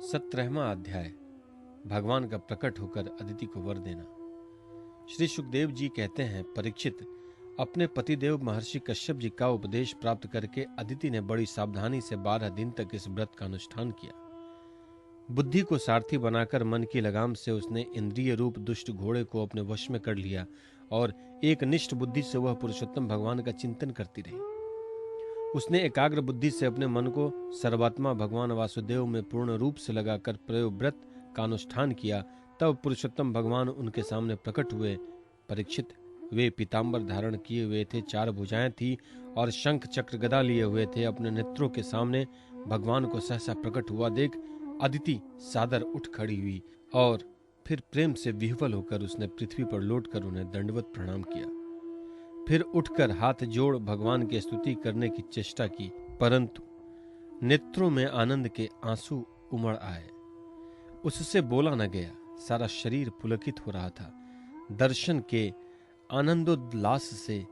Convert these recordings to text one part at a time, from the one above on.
17वां अध्याय। भगवान का प्रकट होकर अदिति को वर देना। श्री सुखदेव जी कहते हैं, परीक्षित, अपने पतिदेव महर्षि कश्यप जी का उपदेश प्राप्त करके अदिति ने बड़ी सावधानी से 12 दिन तक इस व्रत का अनुष्ठान किया। बुद्धि को सारथी बनाकर मन की लगाम से उसने इंद्रिय रूप दुष्ट घोड़े को अपने वश में कर लिया और एक निष्ठ बुद्धि से वह पुरुषोत्तम भगवान का चिंतन करती रही। उसने एकाग्र बुद्धि से अपने मन को सर्वात्मा भगवान वासुदेव में पूर्ण रूप से लगाकर प्रयोव्रत का अनुष्ठान किया। तब पुरुषोत्तम भगवान उनके सामने प्रकट हुए। परीक्षित, वे पीतांबर धारण किए हुए थे, 4 भुजाएं थी और शंख चक्र गदा लिए हुए थे। अपने नेत्रों के सामने भगवान को सहसा प्रकट हुआ देख अदिति सादर उठ खड़ी हुई और फिर प्रेम से विह्वल होकर उसने पृथ्वी पर लौटकर उन्हें दंडवत प्रणाम किया। फिर उठकर हाथ जोड़ भगवान की स्तुति करने की चेष्टा की, परंतु नेत्रों में आनंद के आंसू उमड़ आए। उससे बोला न गया। सारा शरीर पुलकित हो रहा था। दर्शन के आनंदोल्लास से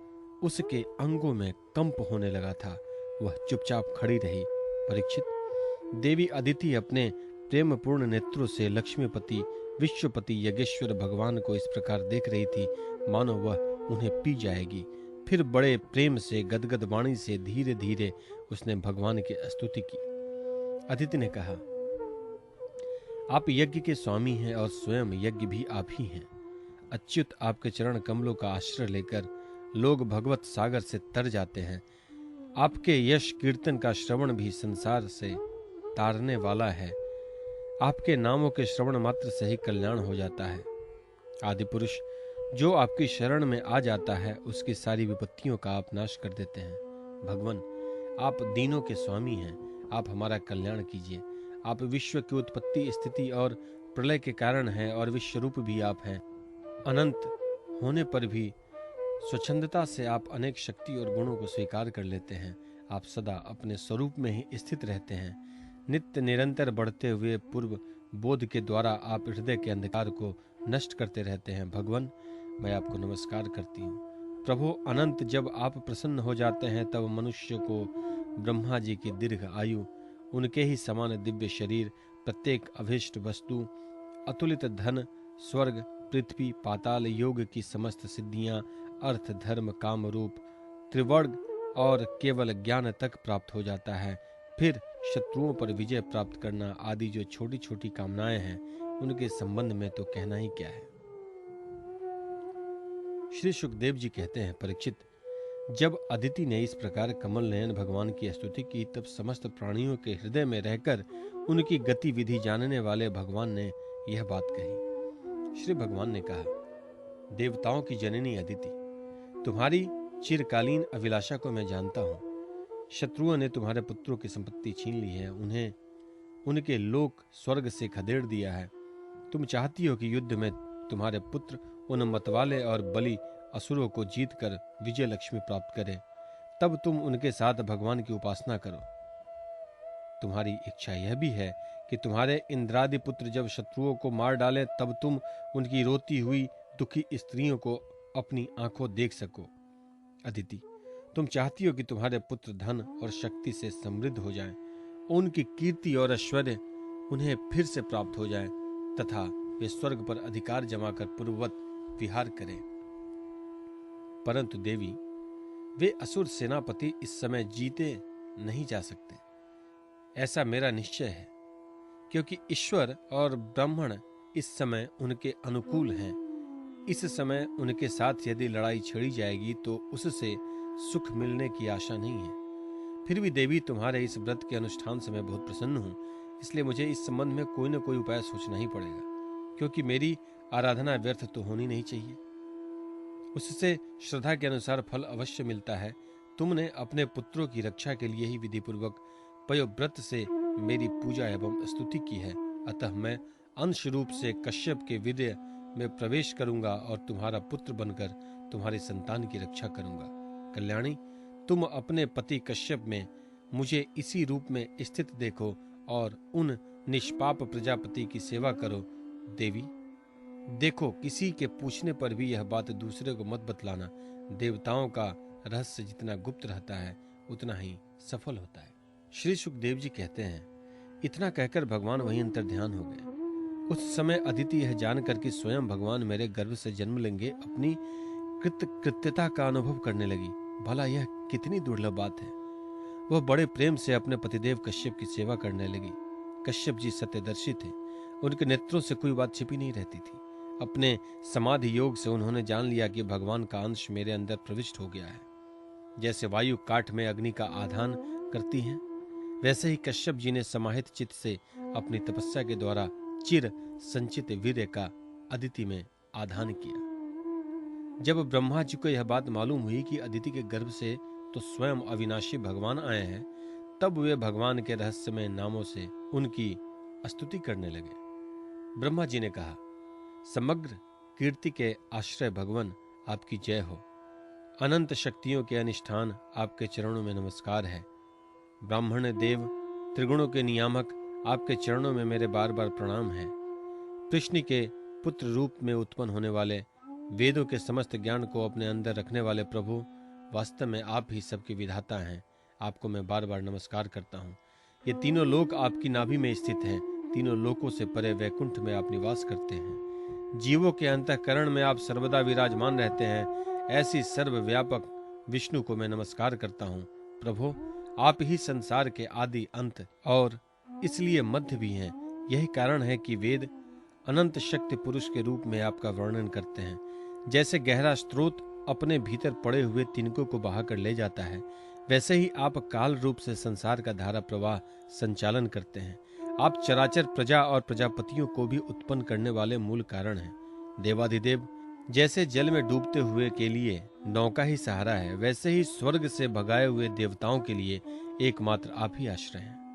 उसके अंगों में कंप होने लगा था। वह चुपचाप खड़ी रही। परीक्षित, देवी अदिति अपने प्रेमपूर्ण नेत्रों से लक्ष्मीपति विश्वपति यज्ञेश्वर भगवान को इस प्रकार देख रही थी मानो वह उन्हें पी जाएगी। फिर बड़े प्रेम से गदगद वाणी से धीरे धीरे उसने भगवान की स्तुति की। अदिति ने कहा, आप यज्ञ के स्वामी हैं और स्वयं यज्ञ भी आप ही हैं। अच्युत, आपके चरण कमलों का आश्रय लेकर लोग भगवत सागर से तर जाते हैं। आपके यश कीर्तन का श्रवण भी संसार से तारने वाला है। आपके नामों के श्रवण मात्र से ही कल्याण हो जाता है। आदि पुरुष जो आपकी शरण में आ जाता है उसकी सारी विपत्तियों का आप नाश कर देते हैं। भगवान, आप दीनों के स्वामी हैं। आप हमारा कल्याण कीजिए। आप विश्व की उत्पत्ति, स्थिति और प्रलय के कारण हैं और विश्वरूप भी आप हैं। अनंत होने पर भी स्वच्छंदता से आप अनेक शक्ति और गुणों को स्वीकार कर लेते हैं। आप सदा अपने स्वरूप में ही स्थित रहते हैं। नित्य निरंतर बढ़ते हुए पूर्व बोध के द्वारा आप हृदय के अंधकार को नष्ट करते रहते हैं। भगवान, मैं आपको नमस्कार करती हूँ। प्रभु अनंत, जब आप प्रसन्न हो जाते हैं तब मनुष्य को ब्रह्मा जी की दीर्घ आयु, उनके ही समान दिव्य शरीर, प्रत्येक अभीष्ट वस्तु, अतुलित धन, स्वर्ग, पृथ्वी, पाताल, योग की समस्त सिद्धियां, अर्थ, धर्म, काम रूप, त्रिवर्ग और केवल ज्ञान तक प्राप्त हो जाता है। फिर शत्रुओं पर विजय प्राप्त करना आदि जो छोटी छोटी कामनाएं हैं, उनके संबंध में तो कहना ही क्या है। श्री सुखदेव जी कहते हैं, परीक्षित, जब अदिति ने इस प्रकार कमल नयन भगवान की स्तुति की तब समस्त प्राणियों के हृदय में रहकर उनकी गतिविधि जानने वाले भगवान ने यह बात कही। श्री भगवान ने कहा, देवताओं की जननी अदिति, तुम्हारी चिरकालीन अभिलाषा को मैं जानता हूँ। शत्रुओं ने तुम्हारे पुत्रों की संपत्ति छीन ली है, उन्हें उनके लोक स्वर्ग से खदेड़ दिया है। तुम चाहती हो कि युद्ध में तुम्हारे पुत्र उन मतवाले और बलि असुरों को जीतकर विजय लक्ष्मी प्राप्त करें। तब तुम उनके साथ भगवान की उपासना करो। तुम्हारी इच्छा यह भी है कि तुम्हारे इंद्रादि पुत्र जब शत्रुओं को मार डाले तब तुम उनकी रोती हुई दुखी स्त्रियों को अपनी आंखों देख सको। अदिति, तुम चाहती हो कि तुम्हारे पुत्र धन और शक्ति से समृद्ध हो जाएं, उनकी कीर्ति और ऐश्वर्य उन्हें फिर से प्राप्त हो जाए तथा वे स्वर्ग पर अधिकार जमाकर पूर्ववत विहार करें। परंतु देवी, वे असुर सेनापति इस समय जीते नहीं जा सकते, ऐसा मेरा निश्चय है, क्योंकि ईश्वर और ब्राह्मण इस समय उनके अनुकूल हैं। इस समय उनके साथ यदि लड़ाई छेड़ी जाएगी तो उससे सुख मिलने की आशा नहीं है। फिर भी देवी, तुम्हारे इस व्रत के अनुष्ठान से मैं बहुत प्रसन्न हूँ, इसलिए मुझे इस संबंध में कोई न कोई उपाय सोचना ही पड़ेगा, क्योंकि मेरी आराधना व्यर्थ तो होनी नहीं चाहिए। उससे श्रद्धा के अनुसार फल अवश्य मिलता है। तुमने अपने पुत्रों की रक्षा के लिए ही विधिपूर्वक पयोव्रत से मेरी पूजा एवं स्तुति की है। अतः मैं अंश रूप से कश्यप के विदय में प्रवेश करूंगा और तुम्हारा पुत्र बनकर तुम्हारी संतान की रक्षा करूंगा। कल्याणी, तुम अपने पति कश्यप में मुझे इसी रूप में स्थित देखो और उन निष्पाप प्रजापति की सेवा करो। देवी, देखो, किसी के पूछने पर भी यह बात दूसरे को मत बतलाना। देवताओं का रहस्य जितना गुप्त रहता है उतना ही सफल होता है। श्री सुखदेव जी कहते हैं, इतना कहकर भगवान वहीं अंतर्ध्यान हो गए। उस समय अदिति यह जानकर कि स्वयं भगवान मेरे गर्भ से जन्म लेंगे, अपनी कृत्यता का अनुभव करने लगी। भला यह कितनी दुर्लभ बात है। वह बड़े प्रेम से अपने पतिदेव कश्यप की सेवा करने लगी। कश्यप जी सत्यदर्शी थे, उनके नेत्रों से कोई बात छिपी नहीं रहती थी। अपने समाधि योग से उन्होंने जान लिया कि भगवान का अंश मेरे अंदर प्रविष्ट हो गया है। जैसे वायु काठ में अग्नि का आधान करती है, वैसे ही कश्यप जी ने समाहित चित्त से अपनी तपस्या के द्वारा चिर संचित वीर्य का अदिति में आधान किया। जब ब्रह्मा जी को यह बात मालूम हुई कि अदिति के गर्भ से तो स्वयं अविनाशी भगवान आए हैं, तब वे भगवान के रहस्यमय नामों से उनकी स्तुति करने लगे। ब्रह्मा जी ने कहा, समग्र कीर्ति के आश्रय भगवान आपकी जय हो। अनंत शक्तियों के अनुष्ठान आपके चरणों में नमस्कार है। ब्राह्मण देव त्रिगुणों के नियामक आपके चरणों में मेरे बार बार प्रणाम है। कृष्ण के पुत्र रूप में उत्पन्न होने वाले, वेदों के समस्त ज्ञान को अपने अंदर रखने वाले प्रभु, वास्तव में आप ही सबके विधाता हैं। आपको मैं बार बार नमस्कार करता हूँ। ये तीनों लोक आपकी नाभि में स्थित हैं। तीनों लोकों से परे वैकुंठ में आप निवास करते हैं। जीवों के अंतःकरण में आप सर्वदा विराजमान रहते हैं। ऐसी सर्वव्यापक विष्णु को मैं नमस्कार करता हूँ। प्रभु, आप ही संसार के आदि अंत और इसलिए मध्य भी हैं। यही कारण है कि वेद अनंत शक्ति पुरुष के रूप में आपका वर्णन करते हैं। जैसे गहरा स्रोत अपने भीतर पड़े हुए तिनकों को बहाकर ले जाता है, वैसे ही आप काल रूप से संसार का धारा प्रवाह संचालन करते हैं। आप चराचर प्रजा और प्रजापतियों को भी उत्पन्न करने वाले मूल कारण हैं। देवाधिदेव, जैसे जल में डूबते हुए के लिए नौका ही सहारा है, वैसे ही स्वर्ग से भगाए हुए देवताओं के लिए एकमात्र आप ही आश्रय हैं।